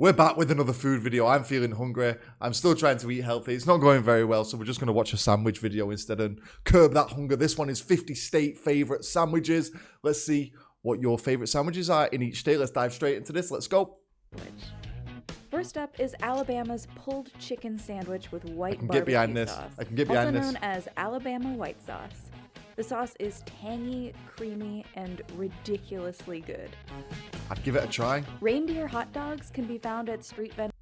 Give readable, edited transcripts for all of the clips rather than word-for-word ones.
We're back with another food video. I'm feeling hungry. I'm still trying to eat healthy. It's not going very well, so we're just going to watch a sandwich video instead and curb that hunger. This one is 50 state favorite sandwiches. Let's see what your favorite sandwiches are in each state. Let's dive straight into this. Let's go. First up is Alabama's pulled chicken sandwich with white get behind barbecue this. sauce, I can get behind also this. known as Alabama white sauce. The sauce is tangy, creamy, and ridiculously good. I'd give it a try. Reindeer hot dogs can be found at street vendors.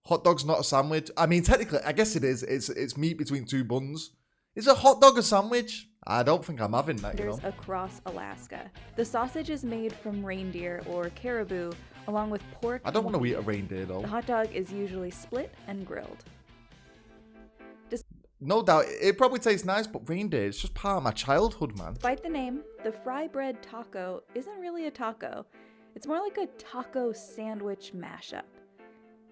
Hot dog's not a sandwich. I mean, technically, I guess it is. It's meat between two buns. Is a hot dog a sandwich? I don't think I'm having that, you know. Across Alaska. The sausage is made from reindeer or caribou, along with pork. I don't want to eat a reindeer, though. The hot dog is usually split and grilled. No doubt, it probably tastes nice, but reindeer is just part of my childhood, man. Despite the name, the fry bread taco isn't really a taco. It's more like a taco sandwich mashup.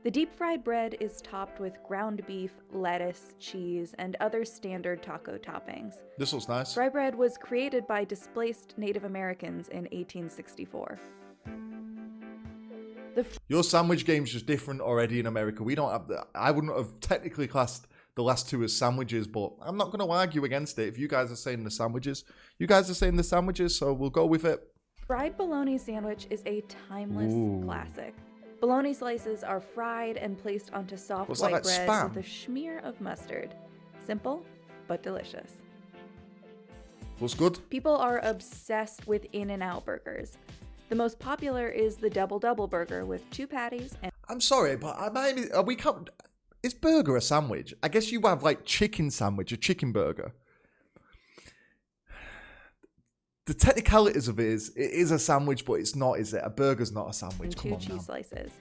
The deep-fried bread is topped with ground beef, lettuce, cheese, and other standard taco toppings. This looks nice. Fry bread was created by displaced Native Americans in 1864. Your sandwich game's just different already in America. We don't have that. I wouldn't have technically classed the last two as sandwiches, but I'm not going to argue against it. If you guys are saying the sandwiches, you guys are saying the sandwiches, so we'll go with it. Fried bologna sandwich is a timeless classic. Bologna slices are fried and placed onto soft white bread spam? with a smear of mustard. Simple, but delicious. Looks good. People are obsessed with In-N-Out burgers. The most popular is the double burger with 2 patties and... I'm sorry, but is burger a sandwich? I guess you have like chicken sandwich, a chicken burger. The technicalities of it is a sandwich, but it's not, is it? A burger's not a sandwich. and 2 cheese slices.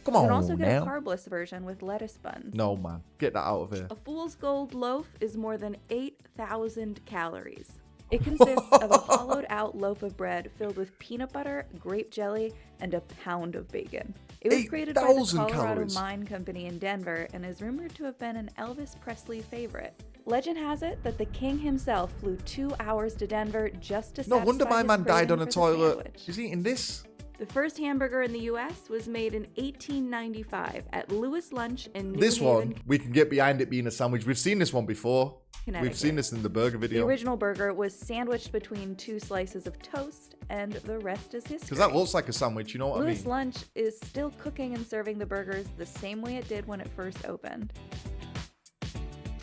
Come on You can also get now. a carbless version with lettuce buns. No, man. Get that out of here. A fool's gold loaf is more than 8,000 calories. It consists of a hollowed-out loaf of bread filled with peanut butter, grape jelly, and a pound of bacon. It was created by the 8,000 Colorado calories. Mine Company in Denver and is rumored to have been an Elvis Presley favorite. Legend has it that the king himself flew 2 hours to Denver just to No satisfy wonder my his man died craving on a for the toilet. sandwich. He's eating this. The first hamburger in the U.S. was made in 1895 at Lewis Lunch in New This Haven, one, we can get behind it being a sandwich. We've seen this one before. Connecticut. We've seen this in the burger The video. original burger was sandwiched between 2 slices of toast, and the rest is history. Because that looks like a sandwich, you know what I Lewis mean? Lunch is still cooking and serving the burgers the same way it did when it first opened.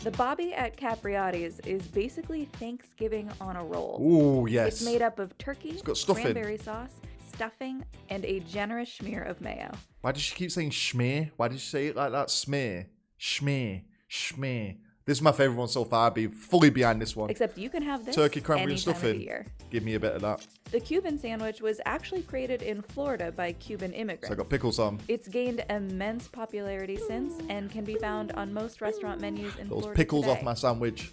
The Bobby at Capriotti's is basically Thanksgiving on a roll. Ooh, yes. It's made up of turkey, got stuffing. cranberry sauce, stuffing, and a generous smear of mayo. Why does she keep saying schmear? Why did she say it like that? Smear. Schmear. Schmear. This is my favorite one so far. I'd be fully behind this one. Except you can have this Turkey, cranberry, any and time of the stuffing. year. Give me a bit of that. The Cuban sandwich was actually created in Florida by Cuban immigrants. So I got pickles on. It's gained immense popularity since and can be found on most restaurant menus in Those Florida pickles today. off my sandwich.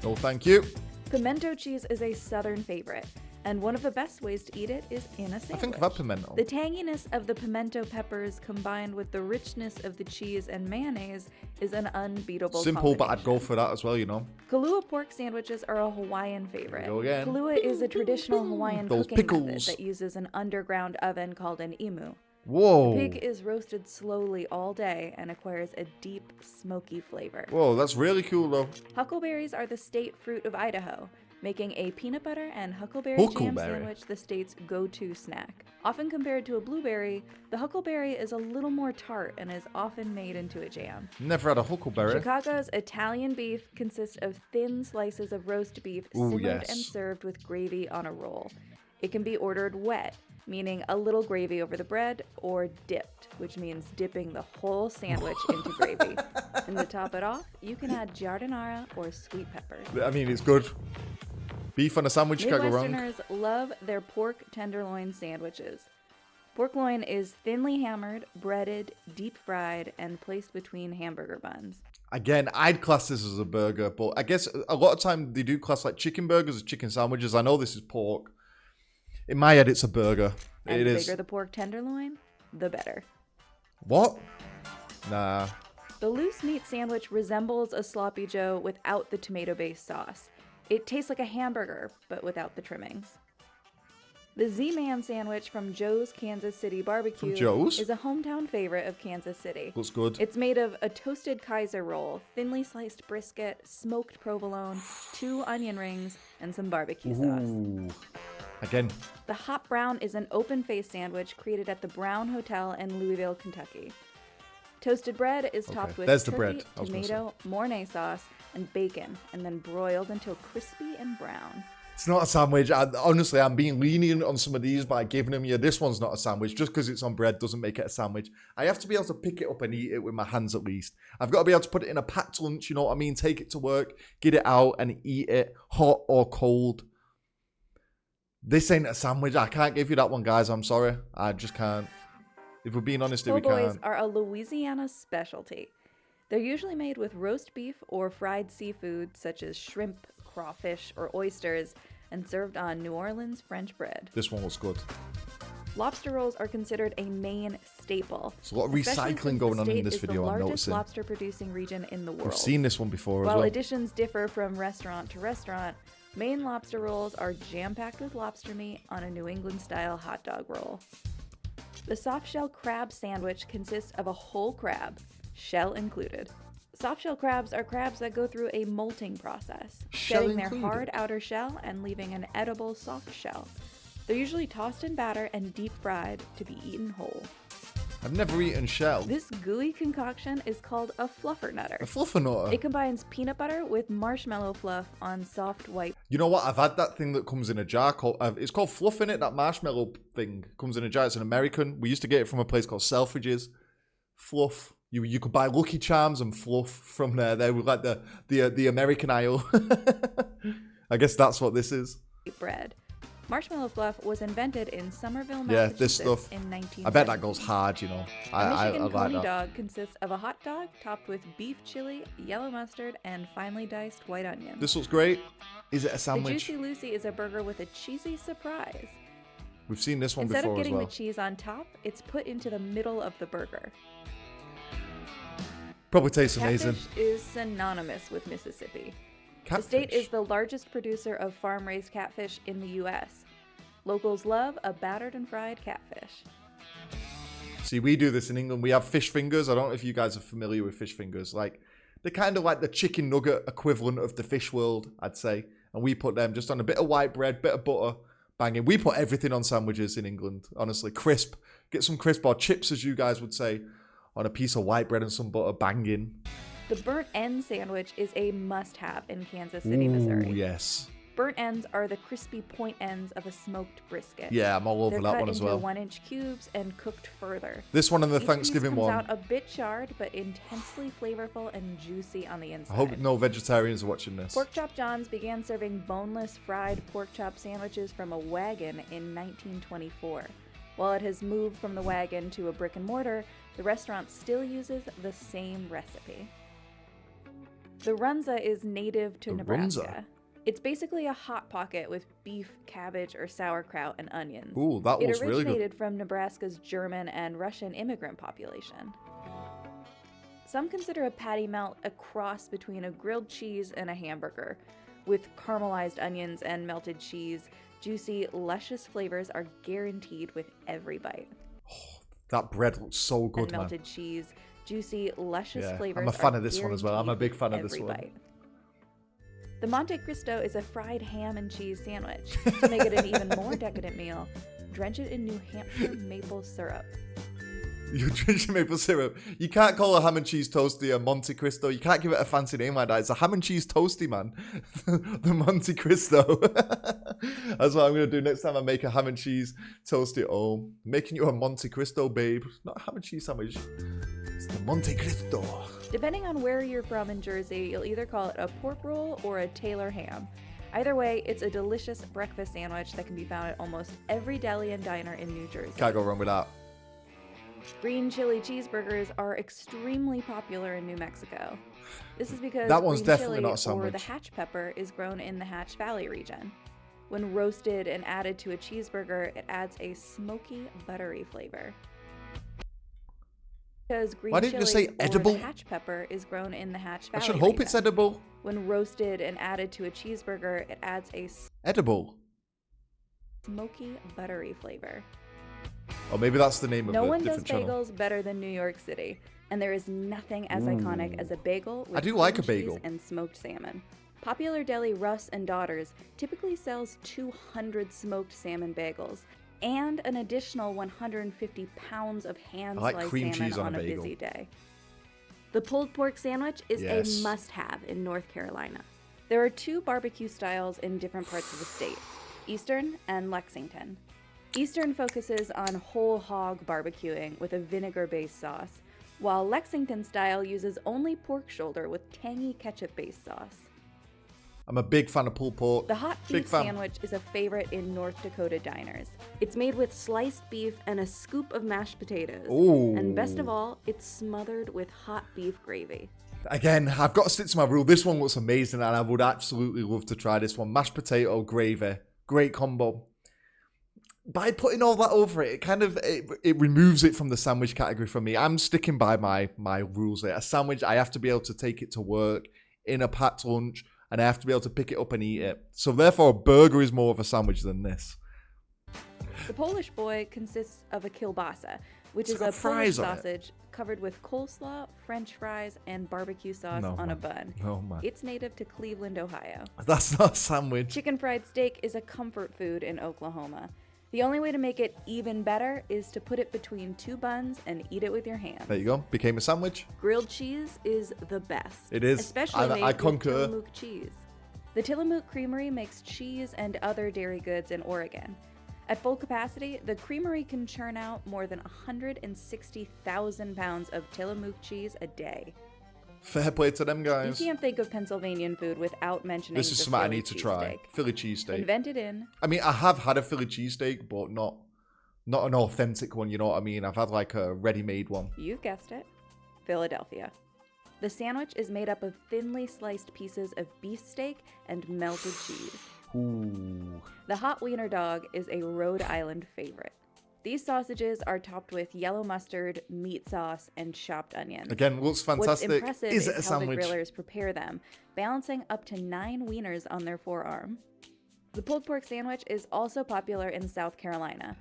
No, thank you. Pimento cheese is a southern favorite, and one of the best ways to eat it is in a sandwich. I think I've had pimento. The tanginess of the pimento peppers combined with the richness of the cheese and mayonnaise is an unbeatable Simple, but I'd go combination. for that as well, you know. Kahlua pork sandwiches are a Hawaiian favorite. Go again. Kahlua is a traditional Hawaiian Those cooking method pickles. that uses an underground oven called an imu. Whoa. The pig is roasted slowly all day and acquires a deep, smoky flavor. Whoa, that's really cool though. Huckleberries are the state fruit of Idaho, making a peanut butter and huckleberry jam Huckleberry. sandwich the state's go-to snack. Often compared to a blueberry, the huckleberry is a little more tart and is often made into a jam. Never had a huckleberry. Chicago's Italian beef consists of thin slices of roast beef Ooh, simmered yes. and served with gravy on a roll. It can be ordered wet, meaning a little gravy over the bread, or dipped, which means dipping the whole sandwich into gravy. And to top it off, you can add giardiniera or sweet peppers. I mean, it's good. Beef on a sandwich, can't go wrong. Midwesterners love their pork tenderloin sandwiches. Pork loin is thinly hammered, breaded, deep fried, and placed between hamburger buns. Again, I'd class this as a burger, but I guess a lot of time they do class like chicken burgers as chicken sandwiches. I know this is pork. In my head, it's a burger. And It the is. bigger the pork tenderloin, the better. What? Nah. The loose meat sandwich resembles a sloppy joe without the tomato-based sauce. It tastes like a hamburger, but without the trimmings. The Z-Man sandwich from Joe's Kansas City Barbecue From Joe's? is a hometown favorite of Kansas City. Looks good. It's made of a toasted Kaiser roll, thinly sliced brisket, smoked provolone, 2 onion rings, and some barbecue sauce. Ooh. Again. The Hot Brown is an open-faced sandwich created at the Brown Hotel in Louisville, Kentucky. Toasted bread is topped with There's the turkey, bread, I was gonna tomato, Mornay sauce, and bacon, and then broiled until crispy and brown. It's not a sandwich. Honestly, I'm being lenient on some of these by giving them you. This one's not a sandwich. Just because it's on bread doesn't make it a sandwich. I have to be able to pick it up and eat it with my hands at least. I've got to be able to put it in a packed lunch, you know what I mean? Take it to work, get it out and eat it, hot or cold. This ain't a sandwich. I can't give you that one, guys. I'm sorry. I just can't. If we're being honest, Po' we boys can't. are a Louisiana specialty. They're usually made with roast beef or fried seafood such as shrimp, crawfish, or oysters, and served on New Orleans French bread. This one looks good. Lobster rolls are considered a Maine staple. There's a lot of especially recycling since going the on in state this is video, the I'm largest noticing. lobster producing region in the world. We've seen this one before as While well. additions differ from restaurant to restaurant, Maine lobster rolls are jam-packed with lobster meat on a New England-style hot dog roll. The soft-shell crab sandwich consists of a whole crab, shell included. Soft-shell crabs are crabs that go through a molting process, Shell shedding their included. hard outer shell and leaving an edible soft shell. They're usually tossed in batter and deep-fried to be eaten whole. I've never eaten shell. This gooey concoction is called a fluffernutter. A fluffernutter. It combines peanut butter with marshmallow fluff on soft white. You know what? I've had that thing that comes in a jar. It's called Fluff in it. That marshmallow thing comes in a jar. It's an American. We used to get it from a place called Selfridges. Fluff. You could buy Lucky Charms and Fluff from there. They were like the American aisle. I guess that's what this is. Bread. Marshmallow fluff was invented in Somerville, Yeah, Massachusetts this stuff. in 1970. I bet that goes hard, you know. A I Michigan like coney that. dog consists of a hot dog topped with beef chili, yellow mustard, and finely diced white onion. This looks great. Is it a The sandwich? Juicy Lucy is a burger with a cheesy surprise. We've seen this one Instead before of as getting well. the cheese on top, it's put into the middle of the burger. Probably tastes amazing. Catfish is synonymous with Mississippi. Catfish. The state is the largest producer of farm-raised catfish in the U.S. Locals love a battered and fried catfish. See, we do this in England. We have fish fingers. I don't know if you guys are familiar with fish fingers. Like, they're kind of like the chicken nugget equivalent of the fish world, I'd say. And we put them just on a bit of white bread, bit of butter, banging. We put everything on sandwiches in England, honestly. Crisp. Get some crisp or chips, as you guys would say, on a piece of white bread and some butter, banging. The burnt end sandwich is a must-have in Kansas City, Missouri. Ooh, yes. Burnt ends are the crispy point ends of a smoked brisket. Yeah, I'm all over They're that cut one as into well. 1-inch cubes and cooked further. This one and the Each Thanksgiving piece comes one. out a bit charred, but intensely flavorful and juicy on the inside. I hope no vegetarians are watching this. Pork Chop John's began serving boneless fried pork chop sandwiches from a wagon in 1924. While it has moved from the wagon to a brick and mortar, the restaurant still uses the same recipe. The runza is native to The Nebraska. runza? It's basically a hot pocket with beef, cabbage, or sauerkraut and onions. Ooh, that It looks really good. originated from Nebraska's German and Russian immigrant population. Some consider a patty melt a cross between a grilled cheese and a hamburger. With caramelized onions and melted cheese, juicy, luscious flavors are guaranteed with every bite. That bread looks so good, And man. melted cheese, juicy, luscious Yeah, flavors I'm a fan are of this one as well. I'm a guaranteed big fan of with this every one. bite. The Monte Cristo is a fried ham and cheese sandwich. To make it an even more decadent meal, drench it in New Hampshire maple syrup. You drink your maple syrup. You can't call a ham and cheese toasty a Monte Cristo. You can't give it a fancy name like that. It's a ham and cheese toasty, man. The Monte Cristo. That's what I'm going to do next time I make a ham and cheese toasty at home. Making you a Monte Cristo, babe. Not a ham and cheese sandwich. It's the Monte Cristo. Depending on where you're from in Jersey, you'll either call it a pork roll or a Taylor ham. Either way, it's a delicious breakfast sandwich that can be found at almost every deli and diner in New Jersey. Can't go wrong with that. Green chili cheeseburgers are extremely popular in New Mexico. This is because That one's green definitely chili not a or sandwich. the hatch pepper is grown in the Hatch Valley region. When roasted and added to a cheeseburger, it adds a smoky, buttery flavor. Because green Why didn't you chili say or edible? the hatch pepper is grown in the Hatch I Valley should hope region. it's edible. When roasted and added to a cheeseburger, it adds a Edible. smoky, buttery flavor. Or maybe that's the name of No a one does different channel. bagels better than New York City, and there is nothing as iconic as a bagel with I do like cream a bagel. cheese and smoked salmon. Popular deli Russ and Daughters typically sells 200 smoked salmon bagels and an additional 150 pounds of hand-sliced cream salmon cheese on a bagel. busy day. The pulled pork sandwich is Yes. a must-have in North Carolina. There are 2 barbecue styles in different parts of the state, Eastern and Lexington. Eastern focuses on whole hog barbecuing with a vinegar-based sauce, while Lexington style uses only pork shoulder with tangy ketchup-based sauce. I'm a big fan of pulled pork. The hot Big beef fan. sandwich is a favorite in North Dakota diners. It's made with sliced beef and a scoop of mashed potatoes. Ooh. And best of all, it's smothered with hot beef gravy. Again, I've got to stick to my rule. This one looks amazing, and I would absolutely love to try this one. Mashed potato, gravy. Great combo. By putting all that over it, it removes it from the sandwich category for me. I'm sticking by my rules there. A sandwich, I have to be able to take it to work in a packed lunch, and I have to be able to pick it up and eat it. So therefore, a burger is more of a sandwich than this. The Polish boy consists of a kielbasa, which It's is a got Polish fries on it. sausage covered with coleslaw, French fries, and barbecue sauce No, on a man. bun. Oh man, It's native to Cleveland, Ohio. that's not a sandwich. Chicken fried steak is a comfort food in Oklahoma. The only way to make it even better is to put it between 2 buns and eat it with your hands. There you go. Became a sandwich. Grilled cheese is the best. It is. Especially made I with concur. Tillamook cheese. The Tillamook Creamery makes cheese and other dairy goods in Oregon. At full capacity, the creamery can churn out more than 160,000 pounds of Tillamook cheese a day. Fair play to them You guys. can't think of Pennsylvanian food without mentioning This is the something I Philly need to try. cheesesteak. Philly cheesesteak. Invented in, I mean, I have had a Philly cheesesteak, but not an authentic one, you know what I mean? I've had like a ready-made one. you've guessed it, Philadelphia. The sandwich is made up of thinly sliced pieces of beef steak and melted cheese. Ooh. The hot wiener dog is a Rhode Island favorite. These sausages are topped with yellow mustard, meat sauce, and chopped onions. Again, looks fantastic. What's impressive Is it a is how the sandwich? grillers prepare them, balancing up to 9 wieners on their forearm. The pulled pork sandwich is also popular in South Carolina,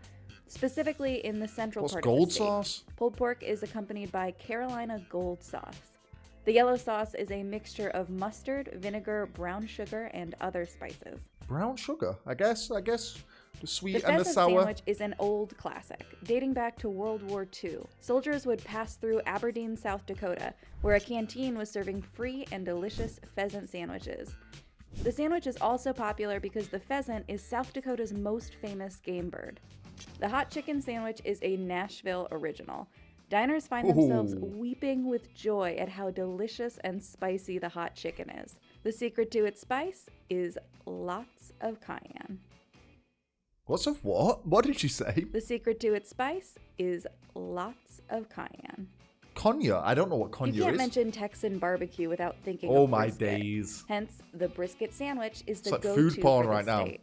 specifically in the central What's part gold of the state. sauce? Pulled pork is accompanied by Carolina gold sauce. The yellow sauce is a mixture of mustard, vinegar, brown sugar, and other spices. Brown sugar, I guess. The sweet The and the pheasant sour. sandwich is an old classic, dating back to World War II. Soldiers would pass through Aberdeen, South Dakota, where a canteen was serving free and delicious pheasant sandwiches. The sandwich is also popular because the pheasant is South Dakota's most famous game bird. The hot chicken sandwich is a Nashville original. Diners find themselves Ooh. weeping with joy at how delicious and spicy the hot chicken is. The secret to its spice is lots of cayenne. What's of what? What did you say? The secret to its spice is lots of cayenne. Konya? I don't know what Konya You can't is. mention Texan barbecue without thinking Oh of my brisket. days. Hence, the brisket sandwich is the like go-to food porn for the right now. state.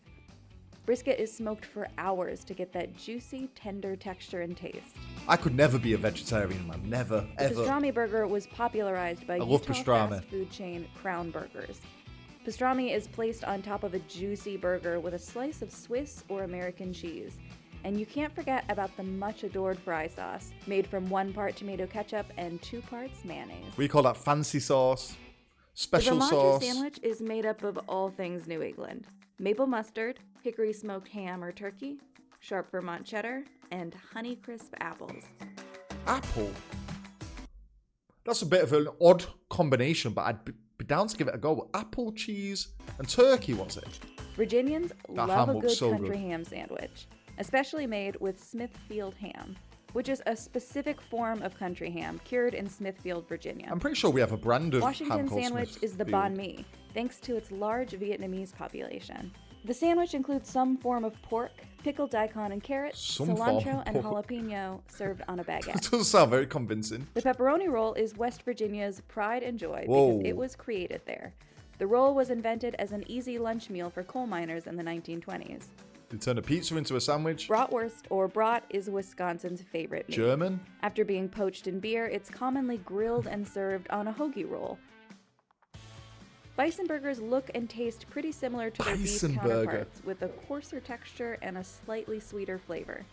Brisket is smoked for hours to get that juicy, tender texture and taste. I could never be a vegetarian, man. Never, The ever. pastrami burger was popularized by I love Utah pastrami. fast food chain Crown Burgers. Pastrami is placed on top of a juicy burger with a slice of Swiss or American cheese. And you can't forget about the much adored fry sauce, made from 1 part tomato ketchup and 2 parts mayonnaise. We call that fancy sauce, The special Vermonter sauce. sandwich is made up of all things New England: maple mustard, hickory smoked ham or turkey, sharp Vermont cheddar, and Honeycrisp apples. Apple. That's a bit of an odd combination, but I'd be down to give it a go. Apple, cheese, and turkey, was it? Virginians That love ham a looks good so country good. ham sandwich, especially made with Smithfield ham, which is a specific form of country ham cured in Smithfield, Virginia. I'm pretty sure we have a brand of ham Washington called sandwich is the Smithfield. banh mi, thanks to its large Vietnamese population. The sandwich includes some form of pork, pickled daikon and carrots, Some form cilantro, of and pork. jalapeno served on a It baguette. doesn't sound very convincing. The pepperoni roll is West Virginia's pride and joy Whoa. because it was created there. The roll was invented as an easy lunch meal for coal miners in the 1920s. They turn a pizza into a sandwich. Bratwurst, or brat, is Wisconsin's favorite meat. German. After being poached in beer, it's commonly grilled and served on a hoagie roll. Bison burgers look and taste pretty similar to their beef Bison burger. counterparts, with a coarser texture and a slightly sweeter flavor.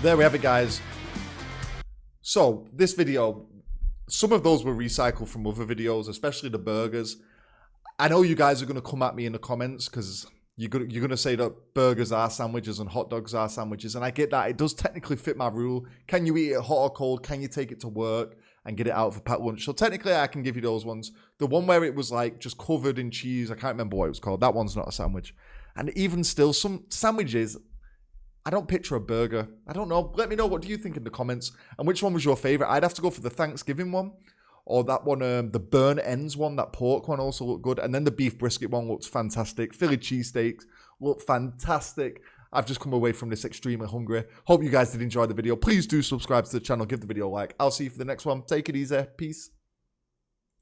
There we have it, guys. So this video, some of those were recycled from other videos, especially the burgers. I know you guys are going to come at me in the comments because you're going to say that burgers are sandwiches and hot dogs are sandwiches. And I get that. It does technically fit my rule. Can you eat it hot or cold? Can you take it to work and get it out for packed lunch? So technically I can give you those ones. The one where it was like just covered in cheese, I can't remember what it was called. That one's not a sandwich. And even still, some sandwiches, I don't picture a burger. I don't know. Let me know, what do you think in the comments? And which one was your favorite? I'd have to go for the Thanksgiving one. Or that one, the burn ends one, that pork one also looked good. And then the beef brisket one looks fantastic. Philly cheesesteaks look fantastic. I've just come away from this extremely hungry. Hope you guys did enjoy the video. Please do subscribe to the channel. Give the video a like. I'll see you for the next one. Take it easy. Peace.